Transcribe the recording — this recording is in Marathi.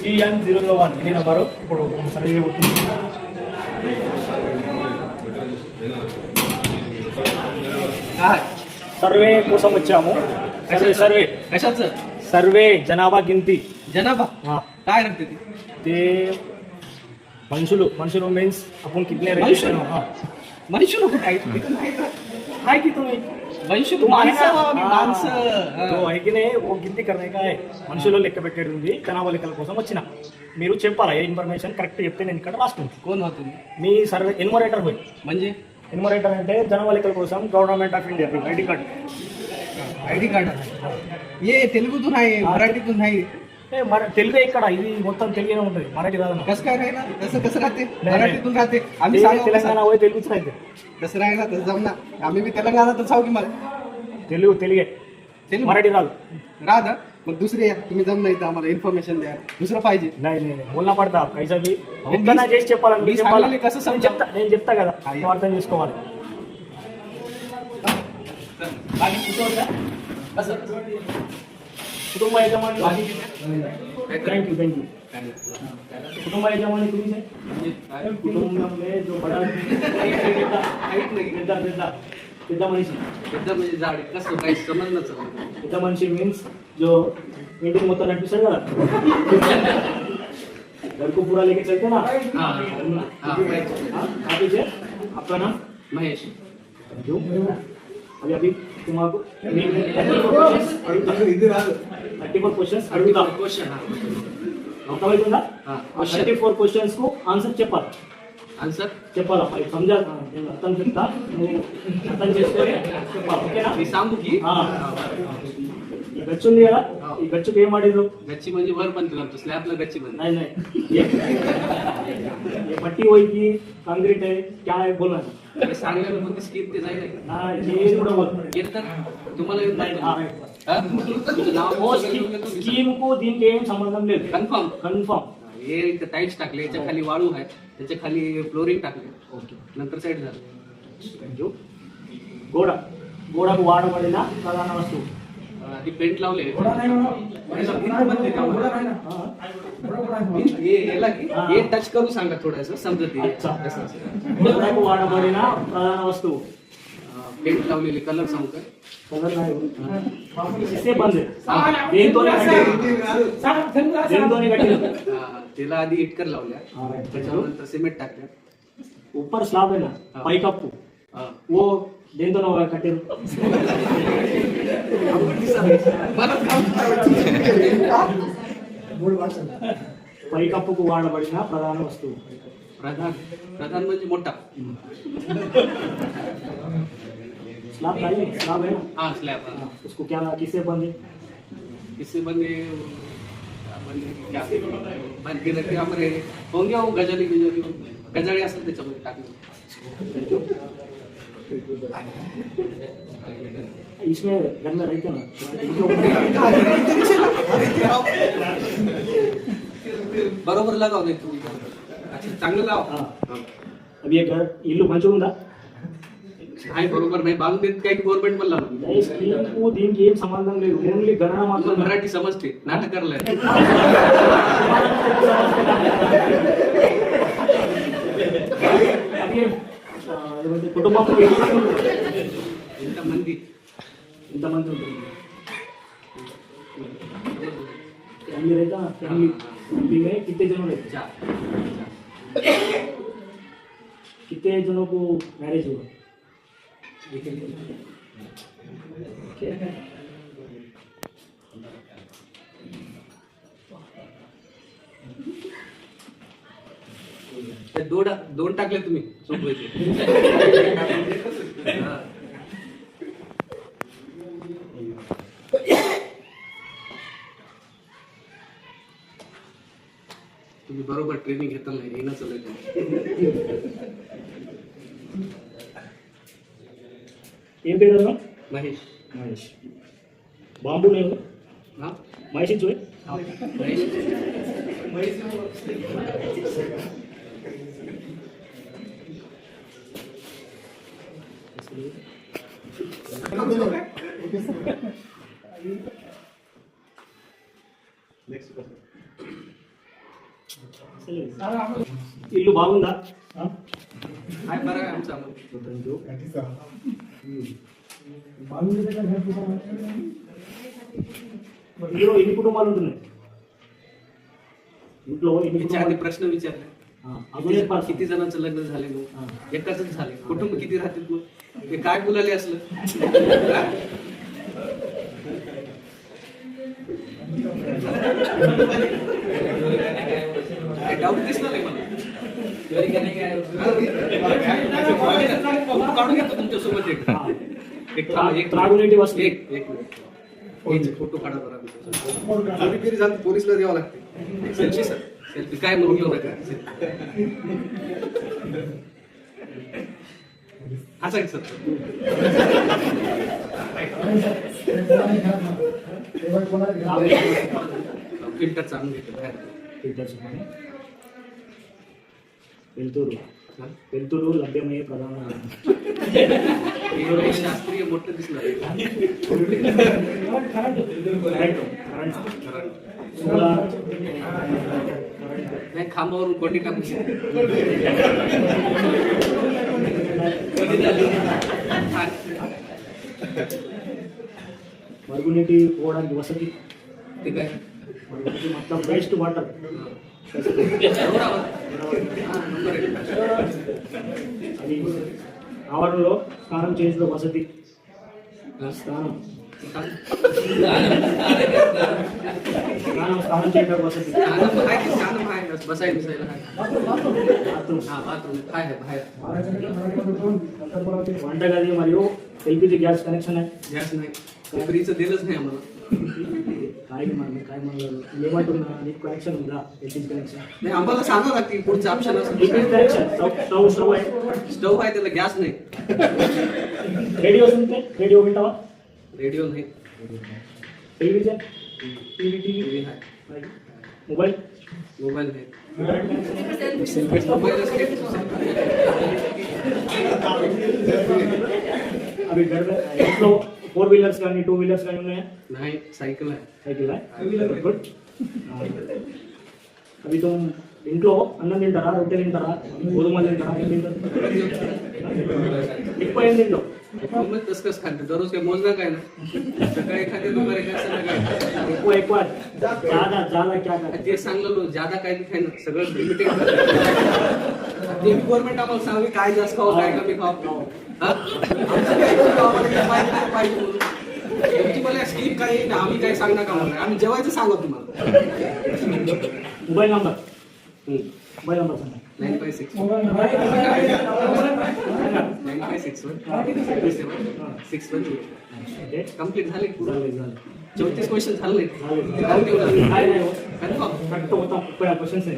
CN001 ini నెంబరు ఇప్పుడు సర్వే అవుతుంది. సర్వే కోసం వచ్చాము. సర్వే कशाच सर्वे जनाभा गिनती. जनाबा हा काय लागते ते मनुष्य मीन्स आपण कितने रजिस्टर मनुष्य लोक काय हाय की तुम्ही मनुष्य तुम आहे ना? माणसं तो आहे की नाही वो गिनती करने का है మనుషులు లెక్క పెట్టేది ఉంది. జనాభా లెక్కల కోసం వచ్చిన మీరు చెప్పాలా ఏ ఇన్ఫర్మేషన్ కరెక్ట్ చెప్తే నేను ఇక్కడ రాస్తుంది. कोण होतो మీ సర్వే ఎన్యుమరేటర్ పోయి म्हणजे ఎన్యుమరేటర్ అంటే జనాభా లెక్కల కోసం government of India ID card. ID card ये तेलुगुतून आहे मराठीतून नाही తెలుగే ఇక్కడ ఇది మొత్తం తెలుగునే ఉంటుంది మరాఠీ రాదు. कसं काय राहिलं कसं कसं राहते नाही. मराठीतून राहते आम्ही ते सांगू तेलंगणा होय तेलुगूच राहते. कसं राहिलं तसं जाऊ ना आम्ही बी तेलंगणातच जाऊ की मला తెలుగే तेलुगू मराठी राहू. राहत मग दुसरे या तुम्ही जमलं इथं आम्हाला इन्फॉर्मेशन द्या दुसरं पाहिजे नाही बोलना పడతా కైసా బి ఉందనా చేసి చెప్పాలని मी सांगितले कसं समजा నేను చెప్తా కదా నువ్వు అర్థం చేసుకోవాలి. बाकी कुठं होता कसं कुटुंब यजमानी थँक्यू कुटुंब यजमानी तुम्ही कुटुंब में जो बड़ा पेद्दा मनीषी एकदम म्हणजे झाड कसं काही समजणंच पेद्दा मनीषी मीन्स जो मीटिंग होता ना सर घर को पूरा लेके चलते ना. आप आपका नाम महेश अभी तुम्हारा 34 क्वेश्चన్స్ అడుగుతా. क्वेश्चन అర్థమవుతుందా? 34 క్వశ్చన్స్ కు ఆన్సర్ చెప్పాలి. आन्सर చెప్పాలా మరి సమజా నేను అర్థం చెప్తా నువ్వు అర్థం చేసుకొని చెప్పాలి. ఓకేనా? मी सांगू की ఈ గచ్చు ఉంది కదా ఈ గచ్చుకి ఏం వాడిరు? गच्ची म्हणजे वर बनते आमचं स्लॅबला गच्ची बनते नाही ये पट्टी होई की काँक्रीट है क्या है बोला हे सांगायला पण स्किप ते जाईल ना ये थोड़ा बोल येत तर तुम्हाला येत नाही हाँ, हा? तुझं नाव वो स्कीम को दिन के संबंध ले कन्फर्म हे इथं टाईल्स टाकले याच्या खाली वाळू आहे त्याच्या खाली फ्लोरिंग टाकले ओके नंतर साईड झालं जो गोड़ा को वाडबडिನ ಪ್ರಧಾನ ವಸ್ತು आधी पेंट लावले हे टच करू सांगा थोडस समजत अच्छा गोड़ा को वाडबडिನ ಪ್ರಧಾನ ವಸ್ತು पेंट लावलेले कलर सांगू काय कलर नाही इससे बंद देनतोने गट्टी त्याला आधी इटकर लावल्या त्याच्यानंतर सिमेंट टाकल्या ऊपर स्लॅब है ना पाई कप्पू वो देनतोने गट्टी పై కప్పుకు వాడబడిన ప్రధాన వస్తువు प्रधान म्हणजे मोठा स्लैब है ना हाँ स्लैब उसको क्या किससे बंधे इससे बंदे क्या बंद के रखे हमारे होंगे वो गजाळी असेल त्याच्यामध्ये टाकले इसमें घर में रहते ना बरोबर लगाव नाही तुम्ही अच्छा चांगलं लाव अभी एक घर इल्लू मंजूर ఉందా आहे बरोबर नाही बांधून देत काही गव्हर्नमेंट पण लावलं स्कीम దీనికి ఏం సంబంధం లేదు ఓన్లీ గణన మాత్రం मराठी समजते नाटक करलाय కుటుంబం ఇంతమంది ఇంతమంది ఉంటుంది फैमिली रहता फैमिली में कितने जनों रहते चार कितने जनों को मैरिज हुआ दोन टाकले तुम्ही सोपवायचे तुम्ही बरोबर ट्रेनिंग घेतलं नाही येणं चालू ఏం పేరు అన్న महेश మహేష్ బాంబు నేను हाँ మహేష్ చూడే महेश ఇల్లు బాగుందా? काय बरं आहे आमचं आम्हाला. ఇంట్లో ఎన్ని కుటుంబాలు ఉంటున్నాయి? ఇంట్లో ఎన్ని याच्या आधी కుటుంబాలు? प्रश्न विचारले अजून एक पाच. किती जणांचं लग्न झाले हा. मग एकाच झाले कुटुंब किती राहतील मग हे काय बोलायले असलं डाऊट दिसला नाही मला फोटो काढून घेतो तुमच्यासोबत एक हा. एक त्रागुनीची वस्ती. एक मिनिट फोटो काढा बरं चोरी झाली पोलिसला द्यावं लागते सेल्फी सर सेल्फी काय म्हणून घेऊ नका असं आहे सर फिल्टर चालून घेतो बाहेर వెళ్తూరు వెళ్తూరు లభ్యమయ్యే ప్రధాన हे शास्त्रीय मोठं दिसणार नाही खांबावरून कोटी टाकू మరుగునీటి పోవడానికి వసతి ठीक आहे మరుగునీటి మొత్తం వేస్ట్ వాటర్ అది ఆవరణలో స్నానం చేసిన వసతి స్నానం స్నానం చేయడం వసతి बसाय बिसायला బాత్రూమ్ हा बाथरूम काय आहे बाहेर వంటగది మరియు ఎల్పిజి గ్యాస్ కనెక్షన్ आहे गॅस नाही फ्रीचं दिलंच नाही आम्हाला काय म्हणलं ఏమంటున్నా నీకు కనెక్షన్ ఉందా ఎల్పిజి కనెక్షన్ नाही आम्हाला सांगावं लागते पुढचं ऑप्शन असं एलपीजी कनेक्शन स्टव आहे स्टव आहे त्याला गॅस नाही रेडिओ सुनते रेडिओ विंटावा रेडिओ नाही टेलिव्हिजन टीव्ही टीव्ही आहे मोबाईल मोबाईल नाही अभी घर में इंట్లో 4 व्हीलर्स కానీ 2 व्हीलर्स కానీ ఉన్నాయా नाही सायकल आहे సైకిల్ గుడ్ అవి तुम ఇంట్లో అన్నం తింటారా రొట్టె తింటారా గోధుమలు తింటారా ఏం తింటారు ఎక్కువ ఏం తింటావు मग तसं कसं खाते दररोज काय मोजणं काय ना सकाळी खाते दुपारी काय संध्याकाळी ఎక్కువ ఎక్కువ ज्यादा ज्यादा क्या करते ते सांगलं ज्यादा काय नाही खायनं सगळं लिमिटेड ते गव्हर्नमेंट आम्हाला सांगे काय जास्त खाऊ काय कमी खाऊ पाहिजे म्हणून तुम्हाला स्कीम काही ना आम्ही काही सांगणार का म्हणणार आम्ही जेवायचं सांगू तुम्हाला मोबाईल नंबर सांगा 956 कंप्लीट झाले झाले 34 क्वेश्चन झाले काय नाही करेक्ट होता क्वेश्चन्स आहे